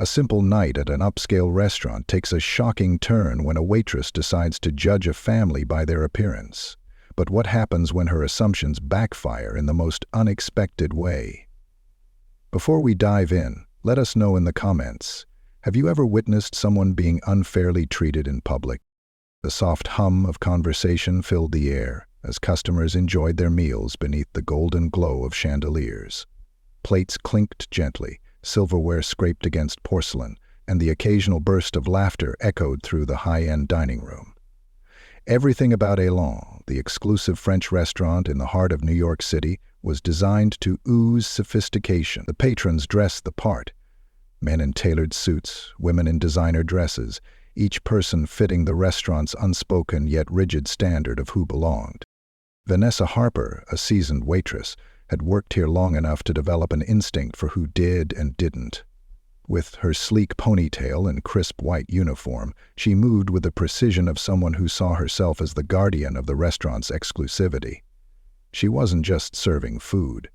A simple night at an upscale restaurant takes a shocking turn when a waitress decides to judge a family by their appearance. But what happens when her assumptions backfire in the most unexpected way? Before we dive in, let us know in the comments, have you ever witnessed someone being unfairly treated in public? The soft hum of conversation filled the air as customers enjoyed their meals beneath the golden glow of chandeliers. Plates clinked gently, silverware scraped against porcelain, and the occasional burst of laughter echoed through the high-end dining room. Everything about Elan, the exclusive French restaurant in the heart of New York City, was designed to ooze sophistication. The patrons dressed the part. Men in tailored suits, women in designer dresses, each person fitting the restaurant's unspoken yet rigid standard of who belonged. Vanessa Harper, a seasoned waitress, had worked here long enough to develop an instinct for who did and didn't. With her sleek ponytail and crisp white uniform, she moved with the precision of someone who saw herself as the guardian of the restaurant's exclusivity. She wasn't just serving food.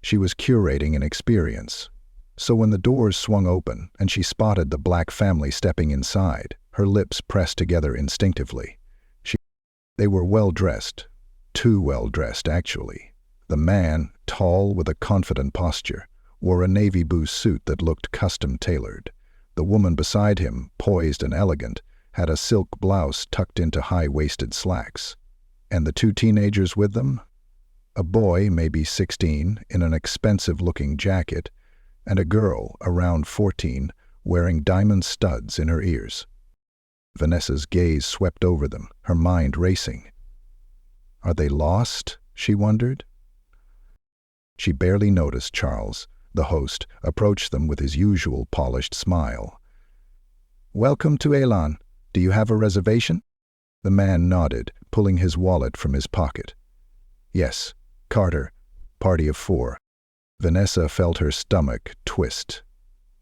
She was curating an experience. So when the doors swung open and she spotted the black family stepping inside, her lips pressed together instinctively. They were well-dressed. Too well-dressed, actually. The man, tall with a confident posture, wore a navy blue suit that looked custom-tailored. The woman beside him, poised and elegant, had a silk blouse tucked into high-waisted slacks. And the two teenagers with them? A boy, maybe 16, in an expensive-looking jacket, and a girl, around 14, wearing diamond studs in her ears. Vanessa's gaze swept over them, her mind racing. Are they lost? She wondered. She barely noticed Charles, the host, approach them with his usual polished smile. "Welcome to Elan. Do you have a reservation?" The man nodded, pulling his wallet from his pocket. "Yes, Carter, party of 4. Vanessa felt her stomach twist.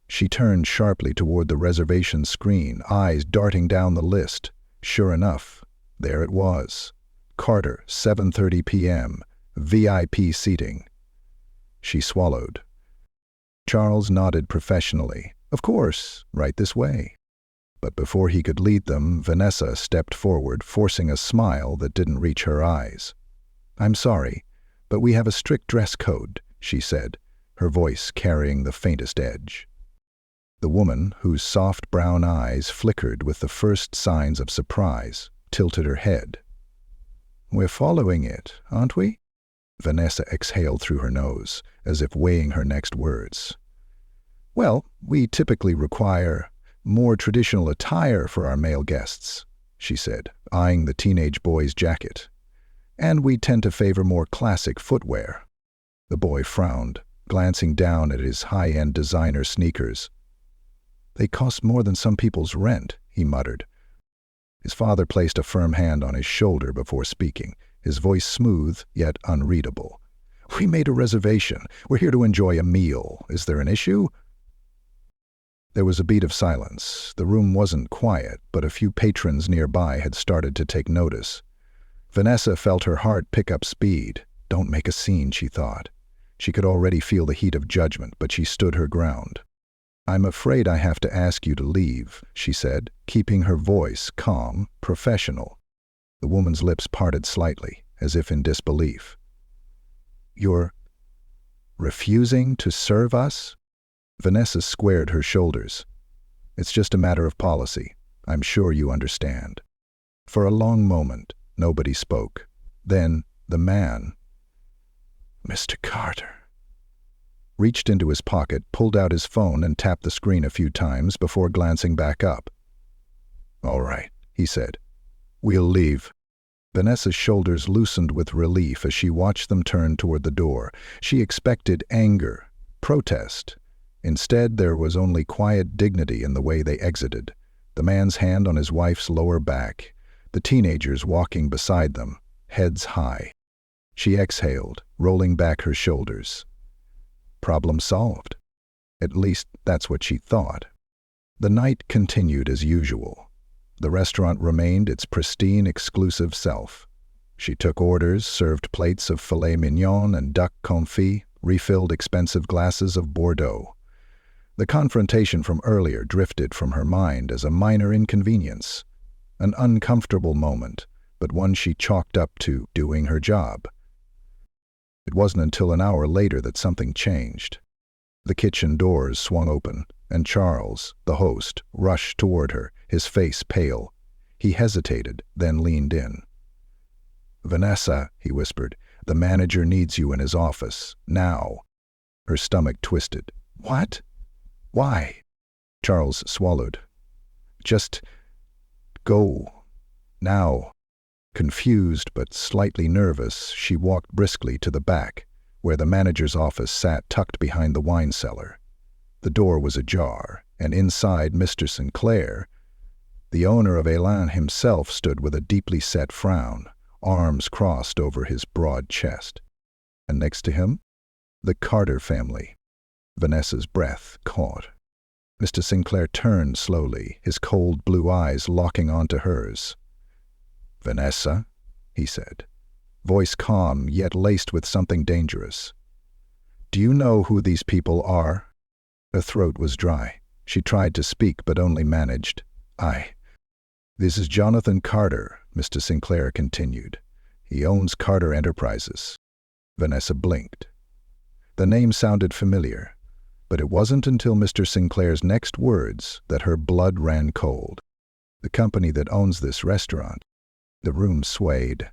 She turned sharply toward the reservation screen, eyes darting down the list. Sure enough, there it was. Carter, 7:30 p.m., VIP seating. She swallowed. Charles nodded professionally. Of course, right this way. But before he could lead them, Vanessa stepped forward, forcing a smile that didn't reach her eyes. "I'm sorry, but we have a strict dress code," she said, her voice carrying the faintest edge. The woman, whose soft brown eyes flickered with the first signs of surprise, tilted her head. "We're following it, aren't we?" Vanessa exhaled through her nose, as if weighing her next words. "Well, we typically require more traditional attire for our male guests," she said, eyeing the teenage boy's jacket. "And we tend to favor more classic footwear." The boy frowned, glancing down at his high-end designer sneakers. "They cost more than some people's rent," he muttered. His father placed a firm hand on his shoulder before speaking, his voice smooth yet unreadable. "We made a reservation. We're here to enjoy a meal. Is there an issue?" There was a beat of silence. The room wasn't quiet, but a few patrons nearby had started to take notice. Vanessa felt her heart pick up speed. Don't make a scene, she thought. She could already feel the heat of judgment, but she stood her ground. "I'm afraid I have to ask you to leave," she said, keeping her voice calm, professional. The woman's lips parted slightly, as if in disbelief. "You're refusing to serve us?" Vanessa squared her shoulders. "It's just a matter of policy. I'm sure you understand." For a long moment, nobody spoke. Then the man, Mr. Carter, reached into his pocket, pulled out his phone, and tapped the screen a few times before glancing back up. "All right," he said. "We'll leave." Vanessa's shoulders loosened with relief as she watched them turn toward the door. She expected anger, protest. Instead, there was only quiet dignity in the way they exited, the man's hand on his wife's lower back, the teenagers walking beside them, heads high. She exhaled, rolling back her shoulders. Problem solved. At least that's what she thought. The night continued as usual. The restaurant remained its pristine, exclusive self. She took orders, served plates of filet mignon and duck confit, refilled expensive glasses of Bordeaux. The confrontation from earlier drifted from her mind as a minor inconvenience, an uncomfortable moment, but one she chalked up to doing her job. It wasn't until an hour later that something changed. The kitchen doors swung open, and Charles, the host, rushed toward her, his face pale. He hesitated, then leaned in. "Vanessa," he whispered, "the manager needs you in his office, now." Her stomach twisted. "What? Why?" Charles swallowed. "Just go. Now." Confused but slightly nervous, she walked briskly to the back, where the manager's office sat tucked behind the wine cellar. The door was ajar, and inside Mr. Sinclair, the owner of Elan himself, stood with a deeply set frown, arms crossed over his broad chest. And next to him, the Carter family. Vanessa's breath caught. Mr. Sinclair turned slowly, his cold blue eyes locking onto hers. "Vanessa," he said, voice calm yet laced with something dangerous. "Do you know who these people are?" Her throat was dry. She tried to speak but only managed. "This is Jonathan Carter," Mr. Sinclair continued. "He owns Carter Enterprises." Vanessa blinked. The name sounded familiar, but it wasn't until Mr. Sinclair's next words that her blood ran cold. "The company that owns this restaurant." The room swayed.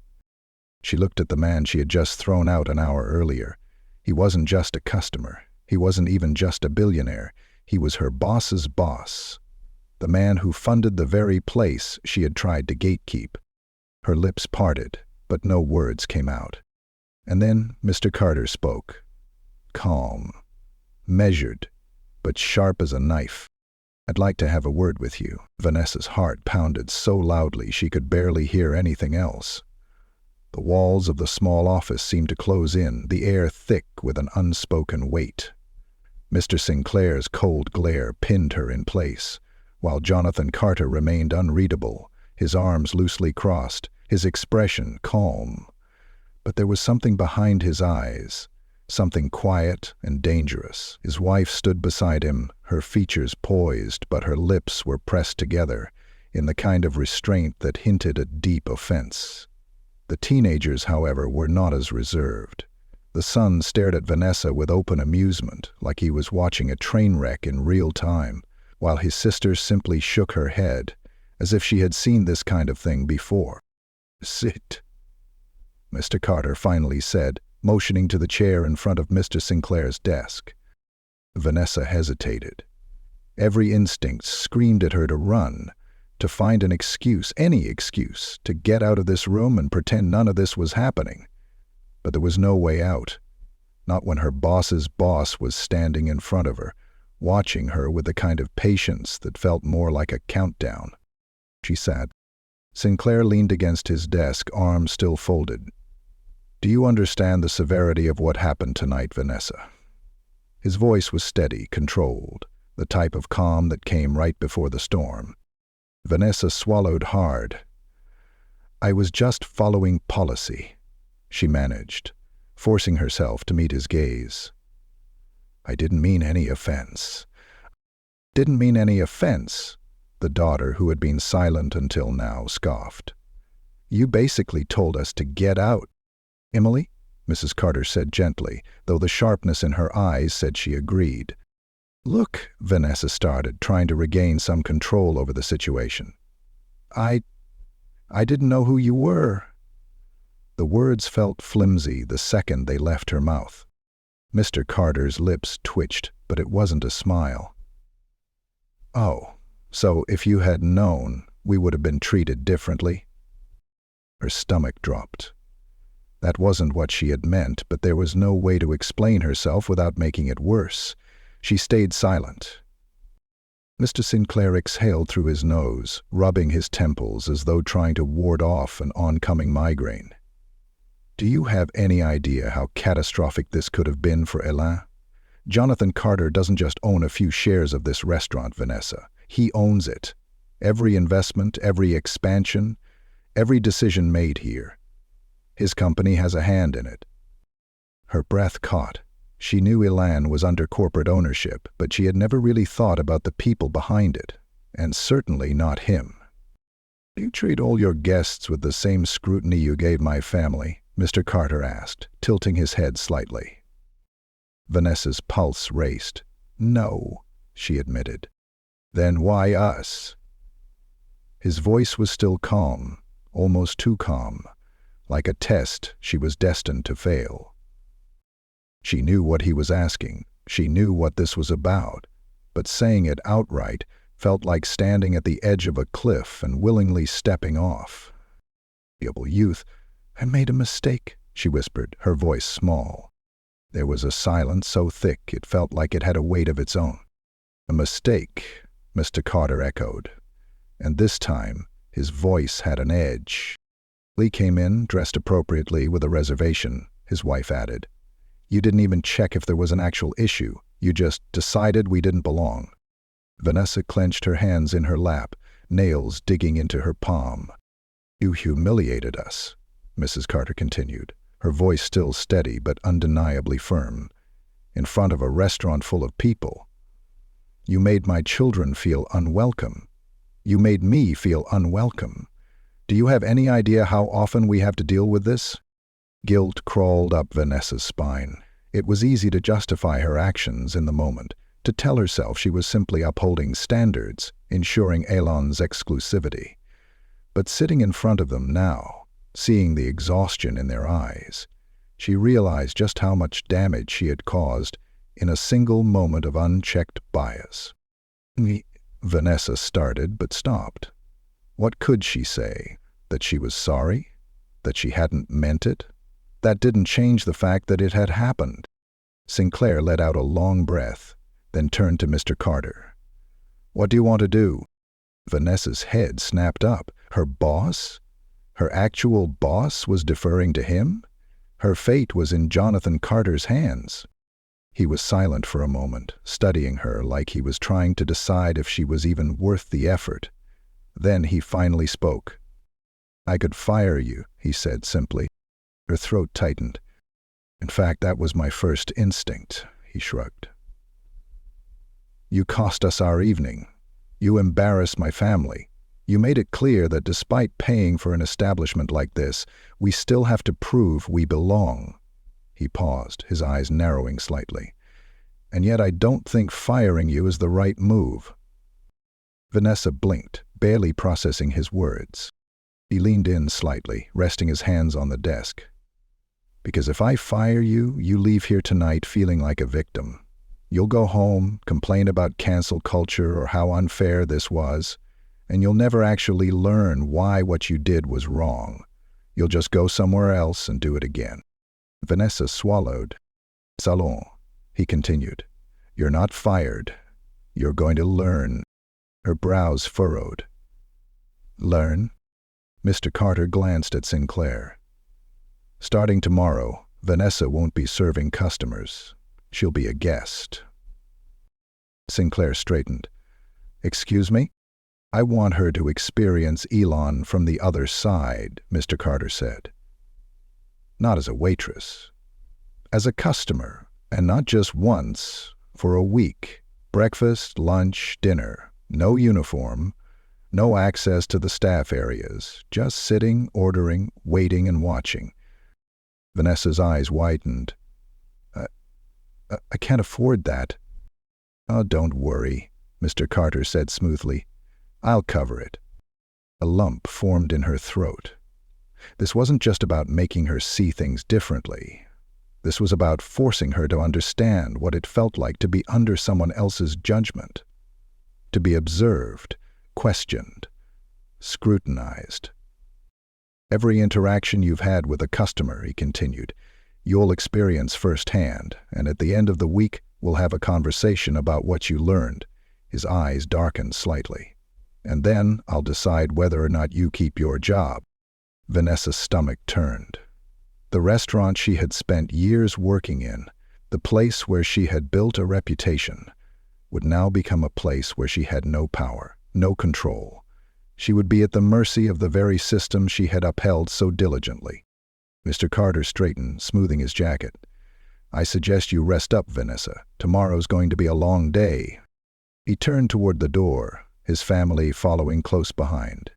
She looked at the man she had just thrown out an hour earlier. He wasn't just a customer. He wasn't even just a billionaire. He was her boss's boss. The man who funded the very place she had tried to gatekeep. Her lips parted, but no words came out. And then Mr. Carter spoke. Calm, measured, but sharp as a knife. "I'd like to have a word with you." Vanessa's heart pounded so loudly she could barely hear anything else. The walls of the small office seemed to close in, the air thick with an unspoken weight. Mr. Sinclair's cold glare pinned her in place, while Jonathan Carter remained unreadable, his arms loosely crossed, his expression calm. But there was something behind his eyes, something quiet and dangerous. His wife stood beside him, her features poised, but her lips were pressed together in the kind of restraint that hinted at deep offense. The teenagers, however, were not as reserved. The son stared at Vanessa with open amusement, like he was watching a train wreck in real time, while his sister simply shook her head, as if she had seen this kind of thing before. "Sit," Mr. Carter finally said, motioning to the chair in front of Mr. Sinclair's desk. Vanessa hesitated. Every instinct screamed at her to run, to find an excuse, any excuse, to get out of this room and pretend none of this was happening. But there was no way out, not when her boss's boss was standing in front of her, watching her with the kind of patience that felt more like a countdown. She sat. Sinclair leaned against his desk, arms still folded. "Do you understand the severity of what happened tonight, Vanessa?" His voice was steady, controlled, the type of calm that came right before the storm. Vanessa swallowed hard. "I was just following policy," she managed, forcing herself to meet his gaze. "I didn't mean any offense." "Didn't mean any offense," the daughter, who had been silent until now, scoffed. "You basically told us to get out." "Emily?" Mrs. Carter said gently, though the sharpness in her eyes said she agreed. "Look," Vanessa started, trying to regain some control over the situation. I didn't know who you were." The words felt flimsy the second they left her mouth. Mr. Carter's lips twitched, but it wasn't a smile. "Oh, so if you had known, we would have been treated differently?" Her stomach dropped. That wasn't what she had meant, but there was no way to explain herself without making it worse. She stayed silent. Mr. Sinclair exhaled through his nose, rubbing his temples as though trying to ward off an oncoming migraine. "Do you have any idea how catastrophic this could have been for Elan? Jonathan Carter doesn't just own a few shares of this restaurant, Vanessa. He owns it. Every investment, every expansion, every decision made here. His company has a hand in it." Her breath caught. She knew Elan was under corporate ownership, but she had never really thought about the people behind it, and certainly not him. "Do you treat all your guests with the same scrutiny you gave my family?" Mr. Carter asked, tilting his head slightly. Vanessa's pulse raced. "No," she admitted. "Then why us?" His voice was still calm, almost too calm, like a test she was destined to fail. She knew what he was asking. She knew what this was about, but saying it outright felt like standing at the edge of a cliff and willingly stepping off. "Youth, I made a mistake," she whispered, her voice small. There was a silence so thick it felt like it had a weight of its own. "A mistake," Mr. Carter echoed, and this time his voice had an edge. "Lee came in, dressed appropriately with a reservation," his wife added. "You didn't even check if there was an actual issue. You just decided we didn't belong." Vanessa clenched her hands in her lap, nails digging into her palm. "You humiliated us," Mrs. Carter continued, her voice still steady but undeniably firm, "in front of a restaurant full of people. You made my children feel unwelcome. You made me feel unwelcome. Do you have any idea how often we have to deal with this?" Guilt crawled up Vanessa's spine. It was easy to justify her actions in the moment, to tell herself she was simply upholding standards, ensuring Elan's exclusivity. But sitting in front of them now, seeing the exhaustion in their eyes, she realized just how much damage she had caused in a single moment of unchecked bias. Vanessa started but stopped. What could she say? That she was sorry? That she hadn't meant it? That didn't change the fact that it had happened. Sinclair let out a long breath, then turned to Mr. Carter. "What do you want to do?" Vanessa's head snapped up. Her boss? Her actual boss was deferring to him? Her fate was in Jonathan Carter's hands. He was silent for a moment, studying her like he was trying to decide if she was even worth the effort. Then he finally spoke. "I could fire you," he said simply. Her throat tightened. "In fact, that was my first instinct," he shrugged. "You cost us our evening. You embarrassed my family. You made it clear that despite paying for an establishment like this, we still have to prove we belong." He paused, his eyes narrowing slightly. "And yet I don't think firing you is the right move." Vanessa blinked, barely processing his words. He leaned in slightly, resting his hands on the desk. "Because if I fire you, you leave here tonight feeling like a victim. You'll go home, complain about cancel culture or how unfair this was, and you'll never actually learn why what you did was wrong. You'll just go somewhere else and do it again." Vanessa swallowed. "Salon," he continued. "You're not fired. You're going to learn." Her brows furrowed. "Learn?" Mr. Carter glanced at Sinclair. "Starting tomorrow, Vanessa won't be serving customers. She'll be a guest." Sinclair straightened. "Excuse me?" "I want her to experience Elan from the other side," Mr. Carter said. "Not as a waitress. As a customer, and not just once, for a week. Breakfast, lunch, dinner. No uniform. No access to the staff areas. Just sitting, ordering, waiting, and watching." Vanessa's eyes widened. I can't afford that." "Oh, don't worry," Mr. Carter said smoothly. "I'll cover it." A lump formed in her throat. This wasn't just about making her see things differently. This was about forcing her to understand what it felt like to be under someone else's judgment, to be observed, questioned, scrutinized. "Every interaction you've had with a customer," he continued, "you'll experience firsthand, and at the end of the week, we'll have a conversation about what you learned." His eyes darkened slightly. "And then I'll decide whether or not you keep your job." Vanessa's stomach turned. The restaurant she had spent years working in, the place where she had built a reputation, would now become a place where she had no power, no control. She would be at the mercy of the very system she had upheld so diligently. Mr. Carter straightened, smoothing his jacket. I suggest you rest up, Vanessa. Tomorrow's going to be a long day. He turned toward the door, his family following close behind.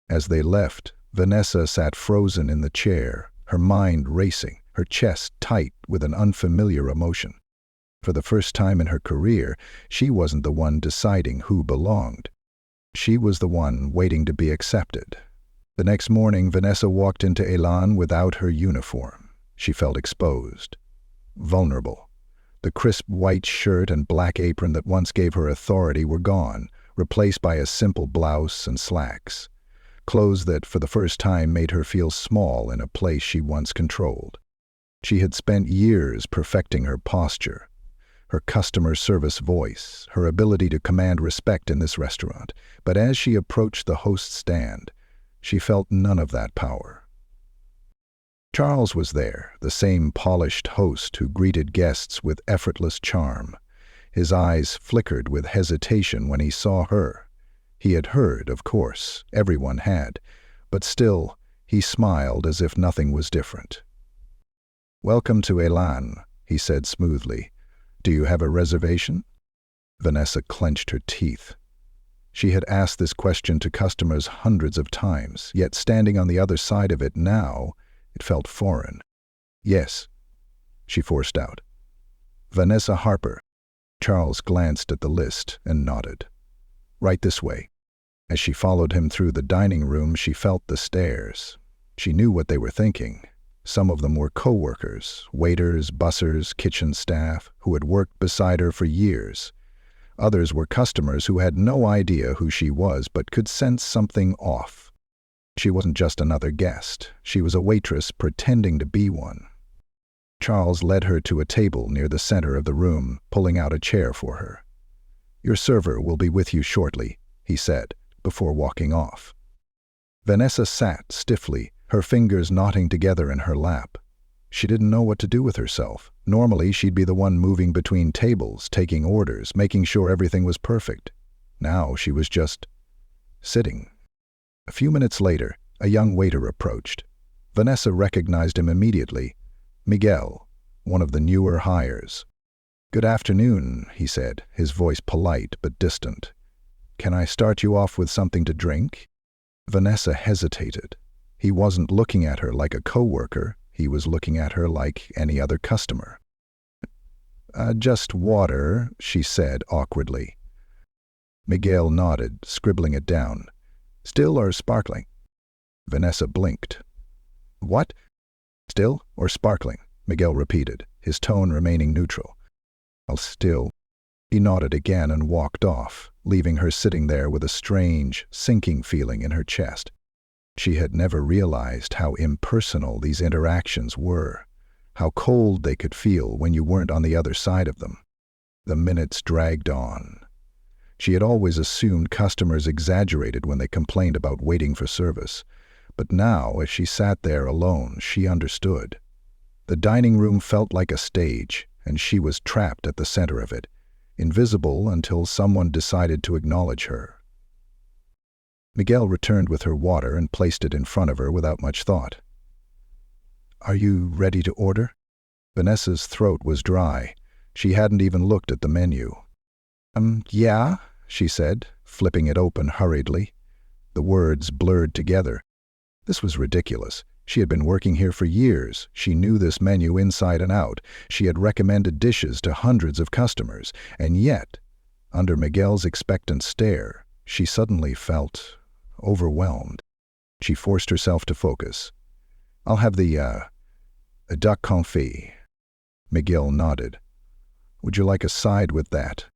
As they left, Vanessa sat frozen in the chair, her mind racing, her chest tight with an unfamiliar emotion. For the first time in her career, she wasn't the one deciding who belonged. She was the one waiting to be accepted. The next morning, Vanessa walked into Elan without her uniform. She felt exposed, vulnerable. The crisp white shirt and black apron that once gave her authority were gone, replaced by a simple blouse and slacks. Clothes that, for the first time, made her feel small in a place she once controlled. She had spent years perfecting her posture, her customer service voice, her ability to command respect in this restaurant. But as she approached the host's stand, she felt none of that power. Charles was there, the same polished host who greeted guests with effortless charm. His eyes flickered with hesitation when he saw her. He had heard, of course, everyone had, but still, he smiled as if nothing was different. "Welcome to Elan," he said smoothly. "Do you have a reservation?" Vanessa clenched her teeth. She had asked this question to customers hundreds of times, yet standing on the other side of it now, it felt foreign. "Yes," she forced out. "Vanessa Harper." Charles glanced at the list and nodded. "Right this way." As she followed him through the dining room, she felt the stares. She knew what they were thinking. Some of them were co-workers, waiters, bussers, kitchen staff, who had worked beside her for years. Others were customers who had no idea who she was but could sense something off. She wasn't just another guest. She was a waitress pretending to be one. Charles led her to a table near the center of the room, pulling out a chair for her. "Your server will be with you shortly," he said, before walking off. Vanessa sat stiffly, her fingers knotting together in her lap. She didn't know what to do with herself. Normally, she'd be the one moving between tables, taking orders, making sure everything was perfect. Now she was just sitting. A few minutes later, a young waiter approached. Vanessa recognized him immediately. Miguel, one of the newer hires. "Good afternoon," he said, his voice polite but distant. "Can I start you off with something to drink?" Vanessa hesitated. He wasn't looking at her like a coworker. He was looking at her like any other customer. Just water," she said awkwardly. Miguel nodded, scribbling it down. "Still or sparkling?" Vanessa blinked. "What?" "Still or sparkling?" Miguel repeated, his tone remaining neutral. "I'll still." He nodded again and walked off, leaving her sitting there with a strange, sinking feeling in her chest. She had never realized how impersonal these interactions were, how cold they could feel when you weren't on the other side of them. The minutes dragged on. She had always assumed customers exaggerated when they complained about waiting for service, but now, as she sat there alone, she understood. The dining room felt like a stage, and she was trapped at the center of it, invisible until someone decided to acknowledge her. Miguel returned with her water and placed it in front of her without much thought. "Are you ready to order?" Vanessa's throat was dry. She hadn't even looked at the menu. Yeah," she said, flipping it open hurriedly. The words blurred together. This was ridiculous. She had been working here for years. She knew this menu inside and out. She had recommended dishes to hundreds of customers. And yet, under Miguel's expectant stare, she suddenly felt overwhelmed. She forced herself to focus. "I'll have a duck confit." Miguel nodded. "Would you like a side with that?"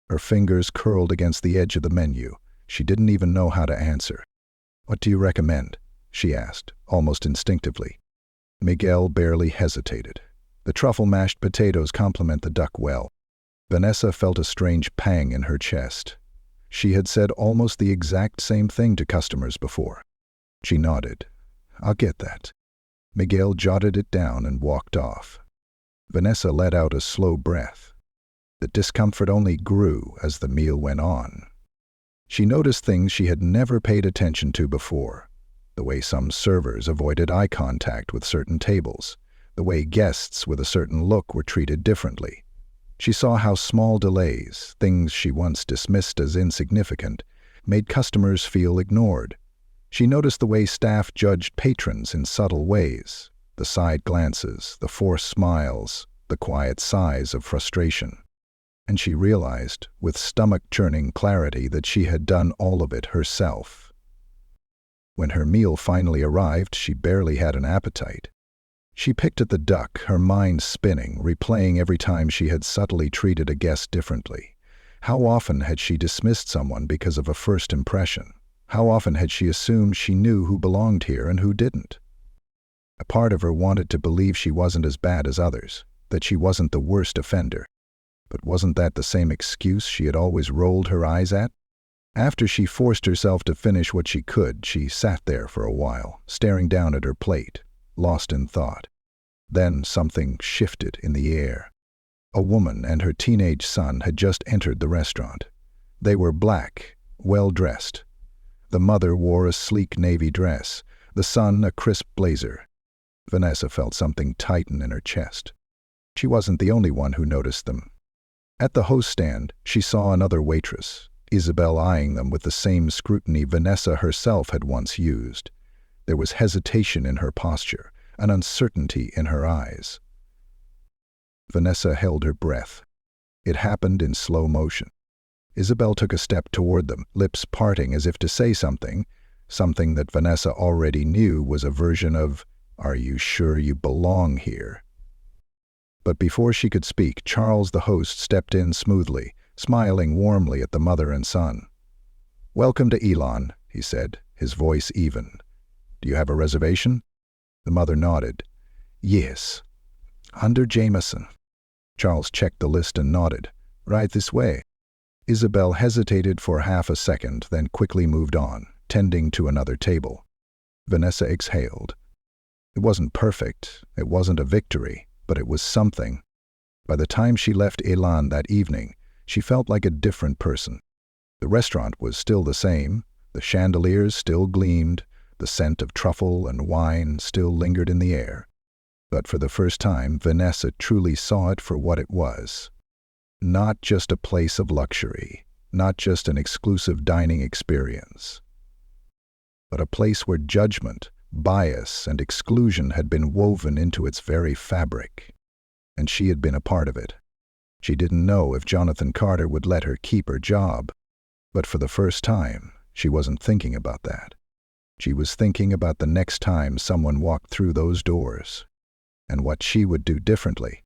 Her fingers curled against the edge of the menu. She didn't even know how to answer. "What do you recommend?" she asked, almost instinctively. Miguel barely hesitated. The truffle mashed potatoes complement the duck well. Vanessa felt a strange pang in her chest. She had said almost the exact same thing to customers before. She nodded. "I'll get that." Miguel jotted it down and walked off. Vanessa let out a slow breath. The discomfort only grew as the meal went on. She noticed things she had never paid attention to before. The way some servers avoided eye contact with certain tables, the way guests with a certain look were treated differently. She saw how small delays, things she once dismissed as insignificant, made customers feel ignored. She noticed the way staff judged patrons in subtle ways, the side glances, the forced smiles, the quiet sighs of frustration. And she realized, with stomach-churning clarity, that she had done all of it herself. When her meal finally arrived, she barely had an appetite. She picked at the duck, her mind spinning, replaying every time she had subtly treated a guest differently. How often had she dismissed someone because of a first impression? How often had she assumed she knew who belonged here and who didn't? A part of her wanted to believe she wasn't as bad as others, that she wasn't the worst offender. But wasn't that the same excuse she had always rolled her eyes at? After she forced herself to finish what she could, she sat there for a while, staring down at her plate, lost in thought. Then something shifted in the air. A woman and her teenage son had just entered the restaurant. They were black, well-dressed. The mother wore a sleek navy dress, the son a crisp blazer. Vanessa felt something tighten in her chest. She wasn't the only one who noticed them. At the host stand, she saw another waitress, Isabel, eyeing them with the same scrutiny Vanessa herself had once used. There was hesitation in her posture, an uncertainty in her eyes. Vanessa held her breath. It happened in slow motion. Isabel took a step toward them, lips parting as if to say something that Vanessa already knew was a version of, "Are you sure you belong here?" But before she could speak, Charles, the host, stepped in smoothly, smiling warmly at the mother and son. "Welcome to Elon," he said, his voice even. "Do you have a reservation?" The mother nodded. "Yes. Under Jameson." Charles checked the list and nodded. "Right this way." Isabel hesitated for half a second, then quickly moved on, tending to another table. Vanessa exhaled. It wasn't perfect, it wasn't a victory, but it was something. By the time she left Elan that evening, she felt like a different person. The restaurant was still the same, the chandeliers still gleamed, the scent of truffle and wine still lingered in the air. But for the first time, Vanessa truly saw it for what it was. Not just a place of luxury, not just an exclusive dining experience, but a place where judgment, bias, and exclusion had been woven into its very fabric. And she had been a part of it. She didn't know if Jonathan Carter would let her keep her job. But for the first time, she wasn't thinking about that. She was thinking about the next time someone walked through those doors, and what she would do differently.